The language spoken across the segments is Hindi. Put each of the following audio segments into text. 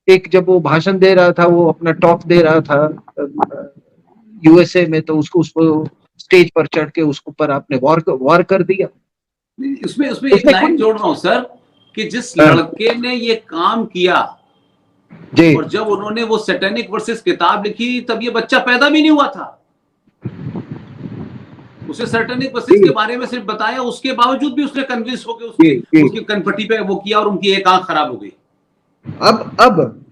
एक जब वो भाषण दे रहा था, वो अपना टॉक दे रहा था यूएसए में, तो उसको स्टेज पर चढ़ के उसके ऊपर आपने वार कर दिया। उसमें उसमें एक उसने लाइन कुछ जोड़ रहा हूं सर, कि जिस हाँ, लड़के ने ये काम किया जी और जब उन्होंने वो सैटेनिक वर्सेस किताब लिखी, तब ये बच्चा पैदा भी नहीं हुआ था। उसे सैटेनिक वर्सेस के जी बारे में सिर्फ बताया, उसके बावजूद भी उसने कन्विंस होकर जी उसकी जी। उसकी कनपट्टी पे वो किया और उनकी एक आंख खराब हो गई। अब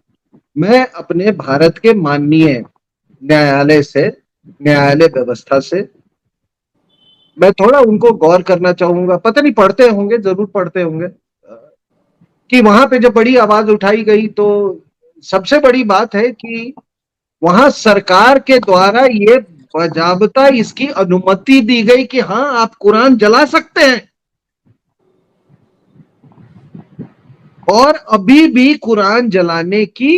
मैं अपने भारत के माननीय न्यायालय से, न्यायालय व्यवस्था से मैं थोड़ा उनको गौर करना चाहूंगा। पता नहीं पढ़ते होंगे, जरूर पढ़ते होंगे, कि वहां पे जब बड़ी आवाज उठाई गई तो सबसे बड़ी बात है कि वहां सरकार के द्वारा ये बजाबता इसकी अनुमति दी गई कि हाँ आप कुरान जला सकते हैं, और अभी भी कुरान जलाने की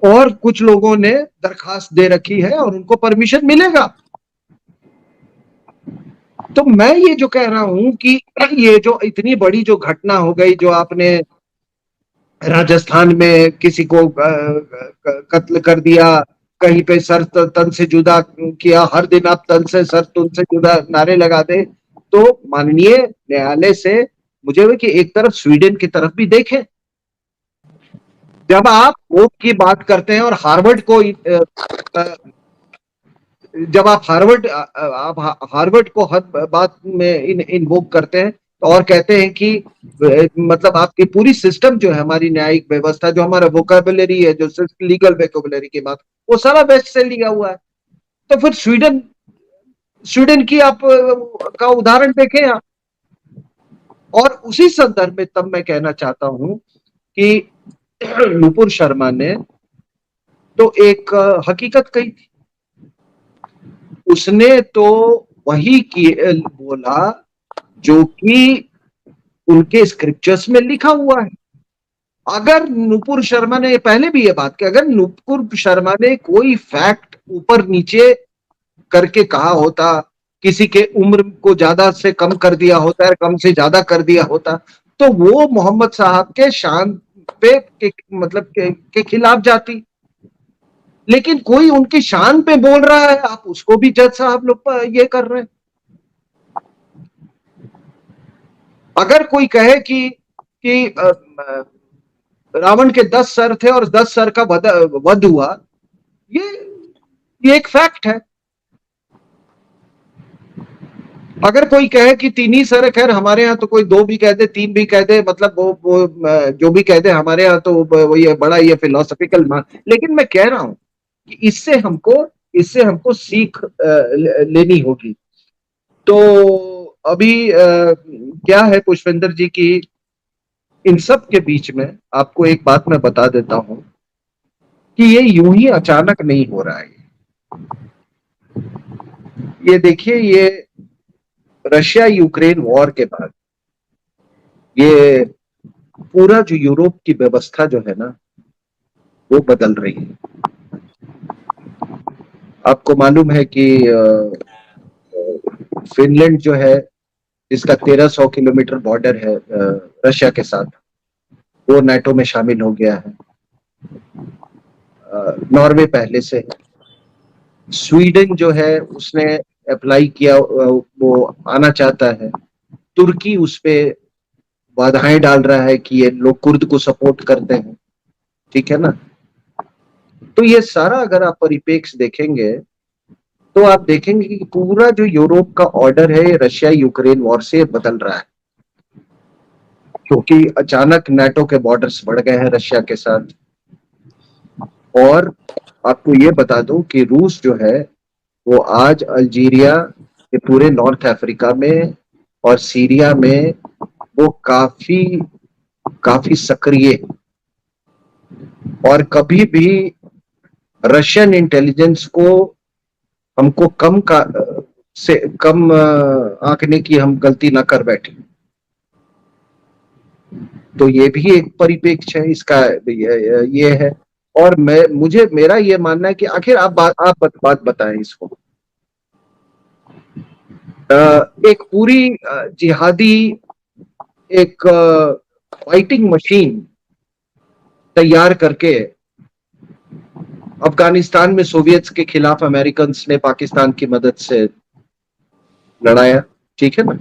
और कुछ लोगों ने दरखास्त दे रखी है और उनको परमिशन मिलेगा। तो मैं ये जो कह रहा हूं कि ये जो इतनी बड़ी जो घटना हो गई, जो आपने राजस्थान में किसी को कत्ल कर दिया, कहीं पे सर तन से जुदा किया, हर दिन आप तन से सर तुन से जुदा नारे लगा दे, तो माननीय न्यायालय से मुझे कि एक तरफ स्वीडन की तरफ भी देखें। जब आप वोट की बात करते हैं और हार्वर्ड को जब आप हार्वर्ड को हर बात में इन्वोक करते हैं और कहते हैं कि मतलब आपकी पूरी सिस्टम जो है, हमारी न्यायिक व्यवस्था, जो हमारा वोकेबुलरी है, जो सिर्फ लीगल वोकेबुलरी की बात, वो सारा वेस्ट से लिया हुआ है। तो फिर स्वीडन स्वीडन की आप का उदाहरण देखें आप। और उसी संदर्भ में तब मैं कहना चाहता हूं कि नुपुर शर्मा ने तो एक हकीकत कही थी। उसने तो वही बोला जो कि उनके स्क्रिप्चर्स में लिखा हुआ है। अगर नुपुर शर्मा ने पहले भी ये बात की, अगर नुपुर शर्मा ने कोई फैक्ट ऊपर नीचे करके कहा होता, किसी के उम्र को ज्यादा से कम कर दिया होता है, कम से ज्यादा कर दिया होता, तो वो मोहम्मद साहब के शान पे मतलब के खिलाफ जाती। लेकिन कोई उनकी शान पे बोल रहा है, आप उसको भी जज साहब लोग ये कर रहे हैं। अगर कोई कहे कि रावण के 10 सर थे और 10 सर का वध हुआ, ये ये एक फैक्ट है। अगर कोई कहे कि 3 ही सर है, खैर हमारे यहाँ तो कोई 2 भी कह दे, 3 भी कह दे, मतलब वो जो भी कह दे, हमारे यहाँ तो वो ये बड़ा ये फिलोसफिकल मान। लेकिन मैं कह रहा हूं कि इससे हमको सीख लेनी होगी। तो अभी क्या है पुष्पेंद्र जी की, इन सब के बीच में आपको एक बात मैं बता देता हूं कि ये यूं ही अचानक नहीं हो रहा है। ये देखिए, ये रशिया यूक्रेन वॉर के बाद ये पूरा जो यूरोप की व्यवस्था जो है ना, वो बदल रही है। आपको मालूम है कि फिनलैंड जो है, जिसका 1300 किलोमीटर बॉर्डर है रशिया के साथ, वो नाटो में शामिल हो गया है। नॉर्वे पहले से है। स्वीडन जो है उसने अप्लाई किया, वो आना चाहता है। तुर्की उस पे बाधाएं डाल रहा है कि ये लोग कुर्द को सपोर्ट करते हैं, ठीक है ना। तो ये सारा अगर आप परिप्रेक्ष्य देखेंगे, तो आप देखेंगे कि पूरा जो यूरोप का ऑर्डर है, ये रशिया यूक्रेन वॉर से बदल रहा है, क्योंकि अचानक नाटो के बॉर्डर्स बढ़ गए हैं रशिया के साथ। और आपको ये बता दूं कि रूस जो है, वो आज अल्जीरिया के पूरे नॉर्थ अफ्रीका में और सीरिया में वो काफी काफी सक्रिय, और कभी भी रशियन इंटेलिजेंस को हमको से कम आंकने की हम गलती ना कर बैठे। तो ये भी एक परिप्रेक्ष्य है इसका, ये है। और मेरा ये मानना है कि आखिर आप बात बताएं इसको। एक पूरी जिहादी एक फाइटिंग मशीन तैयार करके अफगानिस्तान में सोवियत के खिलाफ अमेरिकन ने पाकिस्तान की मदद से लड़ाया, ठीक है ना।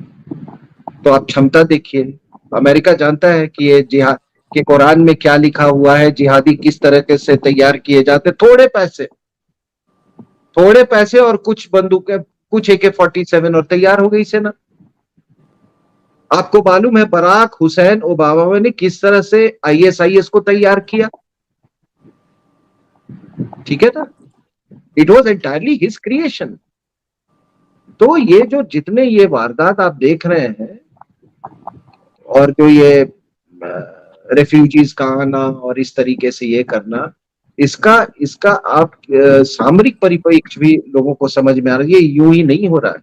तो आप क्षमता देखिए, अमेरिका जानता है कि ये जिहाद के कुरान में क्या लिखा हुआ है, जिहादी किस तरह से तैयार किए जाते, थोड़े पैसे और कुछ बंदूकें, कुछ AK-47 और तैयार हो गई सेना। आपको मालूम है बराक हुसैन ओबामा ने किस तरह से ISIS को तैयार किया, ठीक है ना। It was entirely his creation. तो ये जो जितने ये वारदात आप देख रहे हैं और जो ये रेफ्यूजीज का आना और इस तरीके से ये करना, इसका इसका आप सामरिक परिप्रेक्ष्य भी लोगों को समझ में आ रहा है, ये यूं ही नहीं हो रहा है।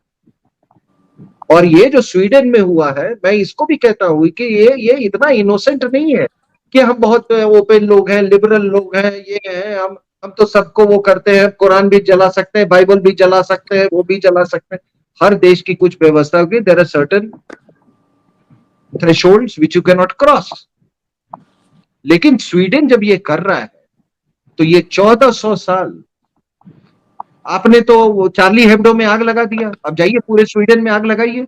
और ये जो स्वीडन में हुआ है, मैं इसको भी कहता हूं कि ये इतना इनोसेंट नहीं है कि हम बहुत ओपन लोग हैं, लिबरल लोग हैं, ये हैं, हम तो सबको वो करते हैं, कुरान भी जला सकते हैं, बाइबल भी जला सकते हैं, वो भी जला सकते हैं। हर देश की कुछ व्यवस्था होगी, there are certain thresholds which you can not cross. लेकिन स्वीडन जब ये कर रहा है तो ये 1400 साल, आपने तो वो चार्ली हेब्डो में आग लगा दिया, अब जाइए पूरे स्वीडन में आग लगाइए।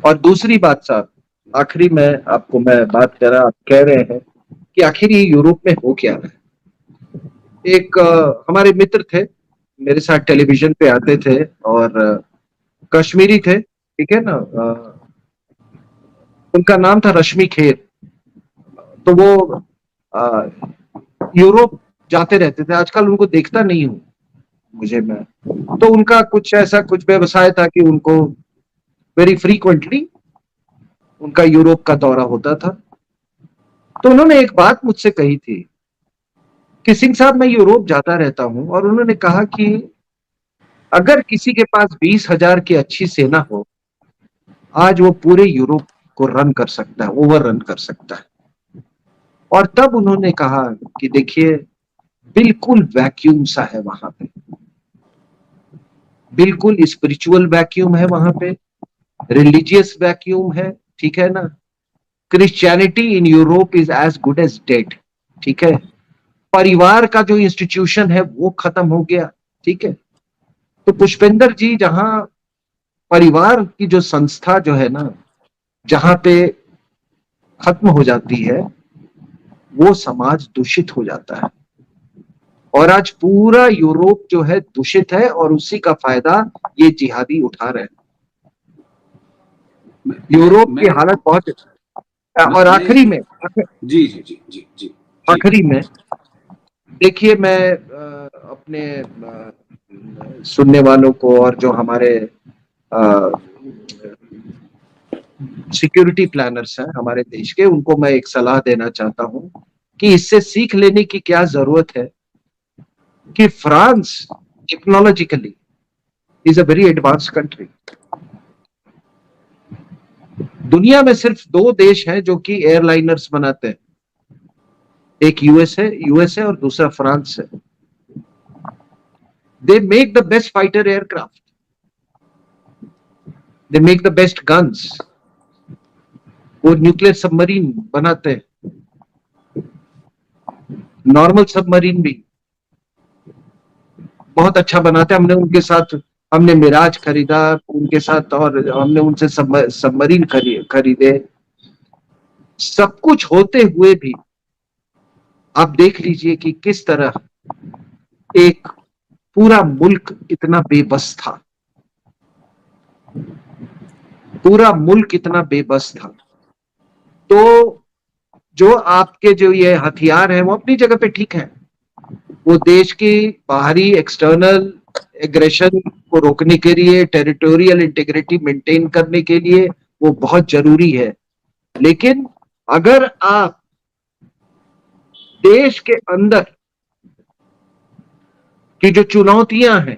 और दूसरी बात साहब, आखिरी में आपको मैं बात कर रहा, आप कह रहे हैं कि आखिर ये यूरोप में हो क्या रहा है। एक हमारे मित्र थे, मेरे साथ टेलीविजन पे आते थे और कश्मीरी थे, ठीक है ना, उनका नाम था रश्मि खेर। तो वो यूरोप जाते रहते थे, आजकल उनको देखता नहीं हूं मुझे मैं। तो उनका कुछ ऐसा कुछ व्यवसाय था कि उनको वेरी फ्रीक्वेंटली उनका यूरोप का दौरा होता था। तो उन्होंने एक बात मुझसे कही थी कि सिंह साहब मैं यूरोप जाता रहता हूं, और उन्होंने कहा कि अगर किसी के पास 20,000 की अच्छी सेना हो, आज वो पूरे यूरोप को रन कर सकता है, ओवर रन कर सकता है। और तब उन्होंने कहा कि देखिए बिल्कुल वैक्यूम सा है वहां पे, बिल्कुल स्पिरिचुअल वैक्यूम है वहां पे, रिलीजियस वैक्यूम है, ठीक है ना। Christianity in Europe is as good as dead, ठीक है। परिवार का जो इंस्टीट्यूशन है वो खत्म हो गया, ठीक है। तो पुष्पेंद्र जी, जहां परिवार की जो संस्था जो है ना, जहां पे खत्म हो जाती है, वो समाज दूषित हो जाता है। और आज पूरा यूरोप जो है दूषित है, और उसी का फायदा ये जिहादी उठा रहे हैं। यूरोप की हालत बहुत, और आखिरी में जी जी जी जी जी आखिरी में देखिए, मैं अपने सुनने वालों को और जो हमारे सिक्योरिटी प्लानर्स हैं हमारे देश के, उनको मैं एक सलाह देना चाहता हूं कि इससे सीख लेने की क्या जरूरत है कि France technologically is a very advance country. दुनिया में सिर्फ 2 देश हैं जो कि एयरलाइनर्स बनाते हैं, एक यूएस है और दूसरा फ्रांस है। They make the best fighter aircraft, they make the best guns, वो न्यूक्लियर सबमरीन बनाते हैं, नॉर्मल सबमरीन भी बहुत अच्छा बनाते हैं। हमने मिराज खरीदा उनके साथ, और हमने उनसे सबमरीन खरीदे। सब कुछ होते हुए भी आप देख लीजिए कि किस तरह एक पूरा मुल्क इतना बेबस था, पूरा मुल्क इतना बेबस था। तो जो आपके जो ये हथियार हैं वो अपनी जगह पे ठीक है, वो देश की बाहरी एक्सटर्नल एग्रेशन को रोकने के लिए, टेरिटोरियल इंटीग्रिटी मेंटेन करने के लिए वो बहुत जरूरी है। लेकिन अगर आप देश के अंदर की जो चुनौतियां हैं,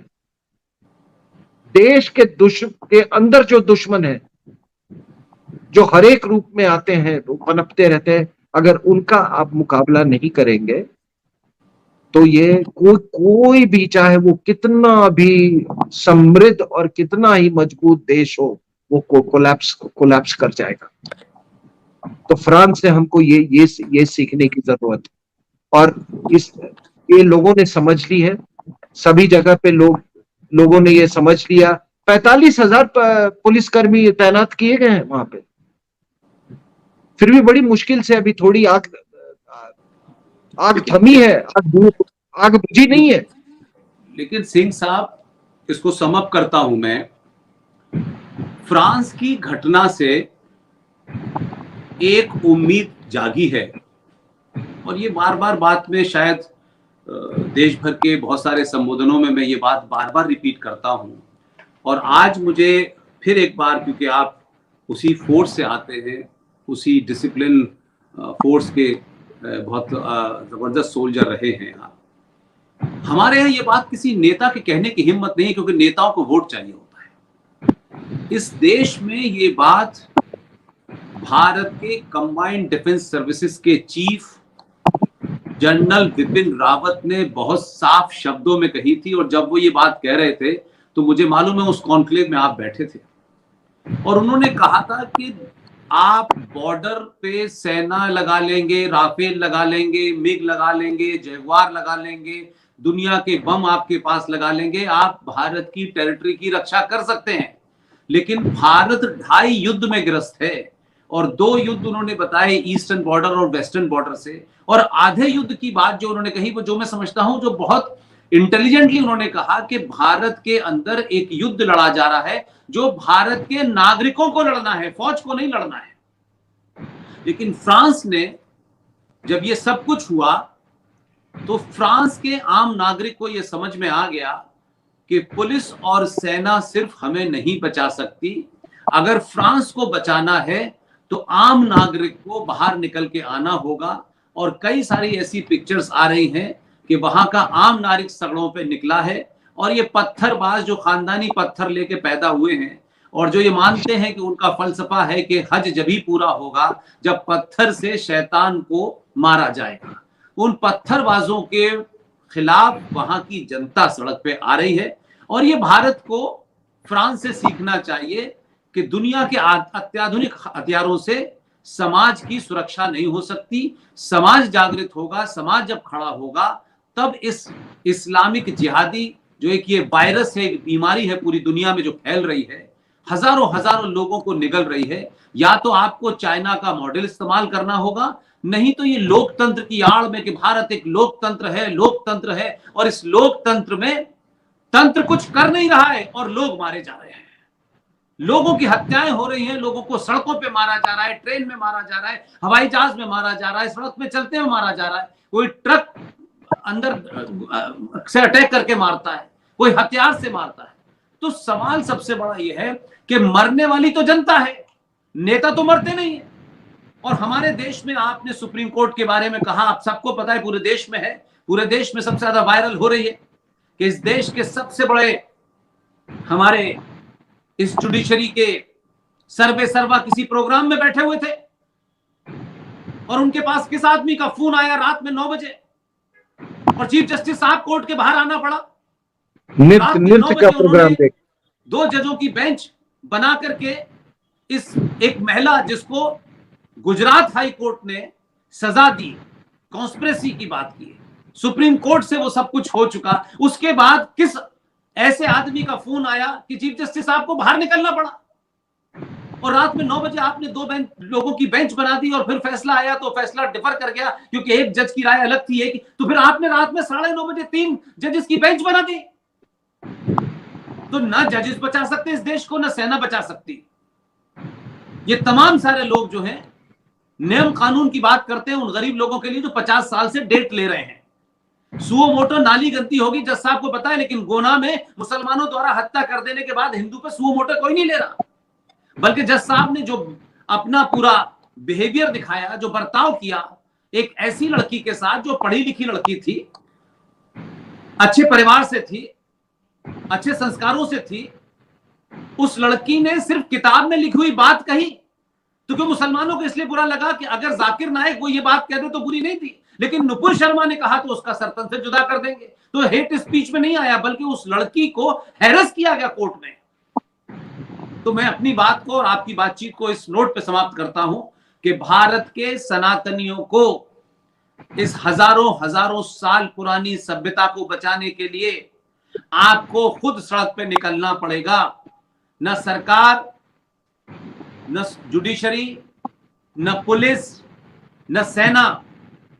देश के अंदर जो दुश्मन है, जो हर एक रूप में आते हैं, पनपते रहते हैं, अगर उनका आप मुकाबला नहीं करेंगे तो ये कोई भी, चाहे वो कितना भी समृद्ध और कितना ही मजबूत देश हो, वो कोलैप्स कर जाएगा। तो फ्रांस से हमको ये सीखने की जरूरत है। और ये लोगों ने समझ ली है, सभी जगह पे लोगों ने ये समझ लिया। 45,000 पुलिसकर्मी तैनात किए गए हैं वहां पे, फिर भी बड़ी मुश्किल से अभी थोड़ी आग आग लेकिन थमी है, आग बुझी नहीं है। लेकिन सिंह साहब, इसको समअप करता हूं मैं। फ्रांस की घटना से एक उम्मीद जागी है, और ये बार बार बात में शायद देश भर के बहुत सारे संबोधनों में मैं ये बात बार बार रिपीट करता हूं। और आज मुझे फिर एक बार, क्योंकि आप उसी फोर्स से आते हैं, उसी डिसिप्लिन फोर्स के बहुत जबरदस्त सोल्जर रहे हैं आप। हमारे यहाँ ये बात किसी नेता के कहने की हिम्मत नहीं, क्योंकि नेताओं को वोट चाहिए होता है। इस देश में ये बात भारत के कंबाइंड डिफेंस सर्विसेज के चीफ जनरल बिपिन रावत ने बहुत साफ शब्दों में कही थी। और जब वो ये बात कह रहे थे तो मुझे मालूम है उस कॉन्क्लेव में आप बैठे थे, और उन्होंने कहा था कि आप बॉर्डर पे सेना लगा लेंगे, राफेल लगा लेंगे, मिग लगा लेंगे, जगुआर लगा लेंगे, दुनिया के बम आपके पास लगा लेंगे, आप भारत की टेरिटरी की रक्षा कर सकते हैं। लेकिन भारत 2.5 युद्ध में ग्रस्त है, और 2 युद्ध उन्होंने बताए, ईस्टर्न बॉर्डर और वेस्टर्न बॉर्डर से। और आधे युद्ध की बात जो उन्होंने कही, वो जो मैं समझता हूं जो बहुत इंटेलिजेंटली उन्होंने कहा कि भारत के अंदर एक युद्ध लड़ा जा रहा है जो भारत के नागरिकों को लड़ना है, फौज को नहीं लड़ना है। लेकिन फ्रांस ने जब ये सब कुछ हुआ तो फ्रांस के आम नागरिक को यह समझ में आ गया कि पुलिस और सेना सिर्फ हमें नहीं बचा सकती, अगर फ्रांस को बचाना है तो आम नागरिक को बाहर निकल के आना होगा। और कई सारी ऐसी पिक्चर्स आ रही हैं कि वहां का आम नागरिक सड़कों पे निकला है, और ये पत्थरबाज जो खानदानी पत्थर लेके पैदा हुए हैं और जो ये मानते हैं कि उनका फलसफा है कि हज जभी पूरा होगा जब पत्थर से शैतान को मारा जाएगा, उन पत्थरबाजों के खिलाफ वहां की जनता सड़क पे आ रही है। और ये भारत को फ्रांस से सीखना चाहिए कि दुनिया के अत्याधुनिक हथियारों से समाज की सुरक्षा नहीं हो सकती। समाज जागृत होगा, समाज जब खड़ा होगा, तब इस इस्लामिक जिहादी जो एक ये वायरस है, एक बीमारी है पूरी दुनिया में जो फैल रही है, हजारों हजारों लोगों को निगल रही है, या तो आपको चाइना का मॉडल इस्तेमाल करना होगा, नहीं तो ये लोकतंत्र की आड़ में कि भारत एक लोकतंत्र है और इस लोकतंत्र में तंत्र कुछ कर नहीं रहा है और लोग मारे जा रहे हैं, लोगों की हत्याएं हो रही हैं, लोगों को सड़कों पे मारा जा रहा है, ट्रेन में मारा जा रहा है, हवाई जहाज में मारा जा रहा है, सड़क में चलते हुए मारा जा रहा है, कोई ट्रक अंदर से अटैक करके मारता है, कोई हथियार से मारता है। तो सवाल सबसे बड़ा यह है कि मरने वाली तो जनता है, नेता तो मरते नहीं है। और हमारे देश में आपने सुप्रीम कोर्ट के बारे में कहा, आप सबको पता है, पूरे देश में है, पूरे देश में सबसे ज्यादा वायरल हो रही है कि इस देश के सबसे बड़े हमारे इस जुडिशरी के सर्वे सर्वा किसी प्रोग्राम में बैठे हुए थे और उनके पास किस आदमी का फोन आया रात में 9 बजे और चीफ जस्टिस साहब कोर्ट के बाहर आना पड़ा। नृत्य का प्रोग्राम देख 2 जजों की बेंच बना करके इस एक महिला जिसको गुजरात हाई कोर्ट ने सजा दी, कॉन्स्पिरेसी की बात की, सुप्रीम कोर्ट से वो सब कुछ हो चुका, उसके बाद किस ऐसे आदमी का फोन आया कि चीफ जस्टिस साहब को बाहर निकलना पड़ा और रात में 9 बजे आपने 2 लोगों की बेंच बना दी और फिर फैसला आया तो फैसला डिफर कर गया क्योंकि एक जज की राय अलग थी, तो फिर आपने रात में 9:30 बजे 3 जजेस की बेंच बना दी। तो ना जजेस बचा सकते इस देश को, ना सेना बचा सकती। ये तमाम सारे लोग जो हैं नियम कानून की बात करते हैं उन गरीब लोगों के लिए जो 50 साल से डेट ले रहे हैं। सुओ मोटो नाली गंती होगी, जज साहब को पता है, लेकिन गोना में मुसलमानों द्वारा हत्या कर देने के बाद हिंदू पे सुओ मोटो कोई नहीं ले रहा, बल्कि जज साहब ने जो अपना पूरा बिहेवियर दिखाया, जो बर्ताव किया एक ऐसी लड़की के साथ जो पढ़ी लिखी लड़की थी, अच्छे परिवार से थी, अच्छे संस्कारों से थी, उस लड़की ने सिर्फ किताब में लिखी हुई बात कही तो क्यों मुसलमानों को इसलिए बुरा लगा कि अगर जाकिर नायक वो ये बात कह दे तो बुरी नहीं थी, लेकिन नुपुर शर्मा ने कहा तो उसका सर तन से जुदा कर देंगे। तो हेट स्पीच में नहीं आया, बल्कि उस लड़की को हैरस किया गया कोर्ट में। तो मैं अपनी बात को और आपकी बातचीत को इस नोट पे समाप्त करता हूं कि भारत के सनातनियों को इस हजारों हजारों साल पुरानी सभ्यता को बचाने के लिए आपको खुद सड़क पे निकलना पड़ेगा। न सरकार, न जुडिशरी, न पुलिस, न सेना,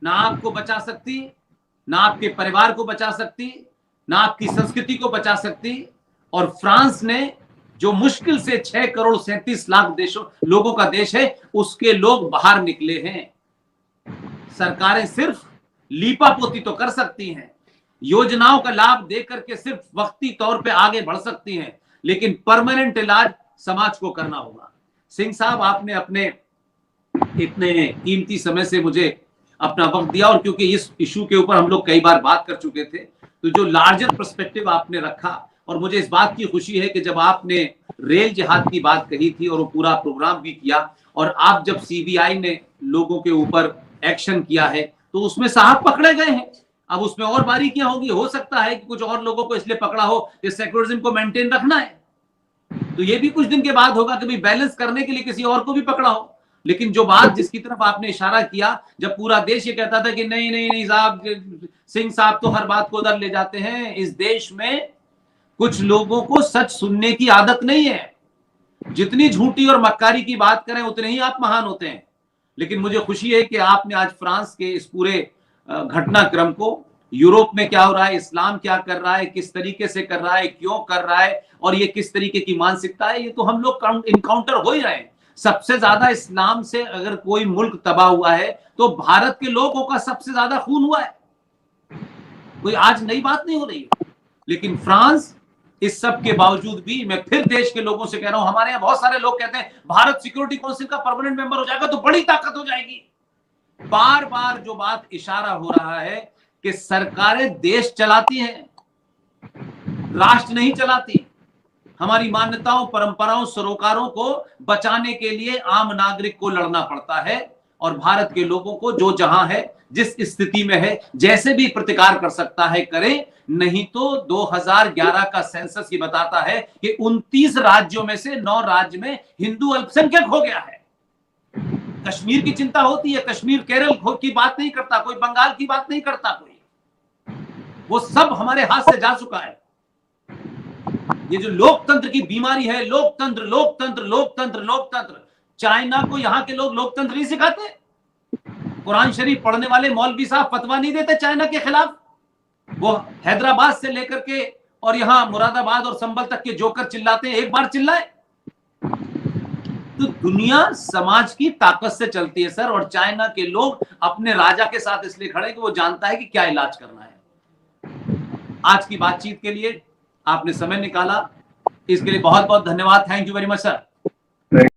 न आपको बचा सकती, न आपके परिवार को बचा सकती, न आपकी संस्कृति को बचा सकती। और फ्रांस ने, जो मुश्किल से 6 करोड़ 37 लाख देशों लोगों का देश है, उसके लोग बाहर निकले हैं। सरकारें सिर्फ लीपापोती तो कर सकती हैं, योजनाओं का लाभ देकर के सिर्फ वक्ती तौर पे आगे बढ़ सकती हैं, लेकिन परमानेंट इलाज समाज को करना होगा। सिंह साहब, आपने अपने इतने कीमती समय से मुझे अपना वक्त दिया, और क्योंकि इस इशू के ऊपर हम लोग कई बार बात कर चुके थे, तो जो लार्जर पर्सपेक्टिव आपने रखा, और मुझे इस बात की खुशी है कि जब आपने रेल जिहाद की बात कही थी और वो पूरा प्रोग्राम भी किया, और आप जब सीबीआई ने लोगों के ऊपर एक्शन किया है, तो उसमें साहब पकड़े गए हैं। अब उसमें और बारीकियां होगी, हो सकता है कि कुछ और लोगों को इसलिए पकड़ा हो कि सेक्युलरिज्म को मेंटेन रखना है, तो ये भी कुछ दिन के बाद होगा, कभी बैलेंस करने के लिए किसी और को भी पकड़ा हो। लेकिन जो बात जिसकी तरफ आपने इशारा किया, जब पूरा देश ये कहता था कि नहीं नहीं नहीं साहब, सिंह साहब तो हर बात को उधर ले जाते हैं, इस देश में कुछ लोगों को सच सुनने की आदत नहीं है। जितनी झूठी और मक्कारी की बात करें उतने ही आप महान होते हैं। लेकिन मुझे खुशी है कि आपने आज फ्रांस के इस पूरे घटनाक्रम को, यूरोप में क्या हो रहा है, इस्लाम क्या कर रहा है, किस तरीके से कर रहा है, क्यों कर रहा है, और ये किस तरीके की मानसिकता है, ये तो हम लोग इनकाउंटर हो ही रहे हैं। सबसे ज्यादा इस्लाम से अगर कोई मुल्क तबाह हुआ है तो भारत के लोगों का सबसे ज्यादा खून हुआ है। कोई आज नई बात नहीं हो रही है। लेकिन फ्रांस, इस सब के बावजूद भी, मैं फिर देश के लोगों से कह रहा हूं, हमारे यहाँ बहुत सारे लोग कहते हैं भारत सिक्योरिटी काउंसिल का परमानेंट मेंबर हो जाएगा तो बड़ी ताकत हो जाएगी। बार बार जो बात इशारा हो रहा है कि सरकारें देश चलाती हैं, राष्ट्र नहीं चलाती। हमारी मान्यताओं, परंपराओं, सरोकारों को बचाने के लिए आम नागरिक को लड़ना पड़ता है, और भारत के लोगों को जो जहां है, जिस स्थिति में है, जैसे भी प्रतिकार कर सकता है करे। नहीं तो 2011 का सेंसस ये बताता है कि 29 राज्यों में से 9 राज्य में हिंदू अल्पसंख्यक हो गया है। कश्मीर की चिंता होती है, कश्मीर केरल की बात नहीं करता कोई, बंगाल की बात नहीं करता कोई, वो सब हमारे हाथ से जा चुका है। ये जो लोकतंत्र की बीमारी है, लोकतंत्र लोकतंत्र लोकतंत्र लोकतंत्र, चाइना को यहां के लोग लोकतंत्र नहीं सिखाते। कुरान शरीफ पढ़ने वाले मौलवी साहब फतवा नहीं देते चाइना के खिलाफ। वो हैदराबाद से लेकर के और यहां मुरादाबाद और संभल तक के जोकर चिल्लाते हैं, एक बार चिल्लाए। तो दुनिया समाज की ताकत से चलती है सर, और चाइना के लोग अपने राजा के साथ इसलिए खड़े कि वो जानता है कि क्या इलाज करना है। आज की बातचीत के लिए आपने समय निकाला, इसके लिए बहुत बहुत धन्यवाद। Thank you very much sir.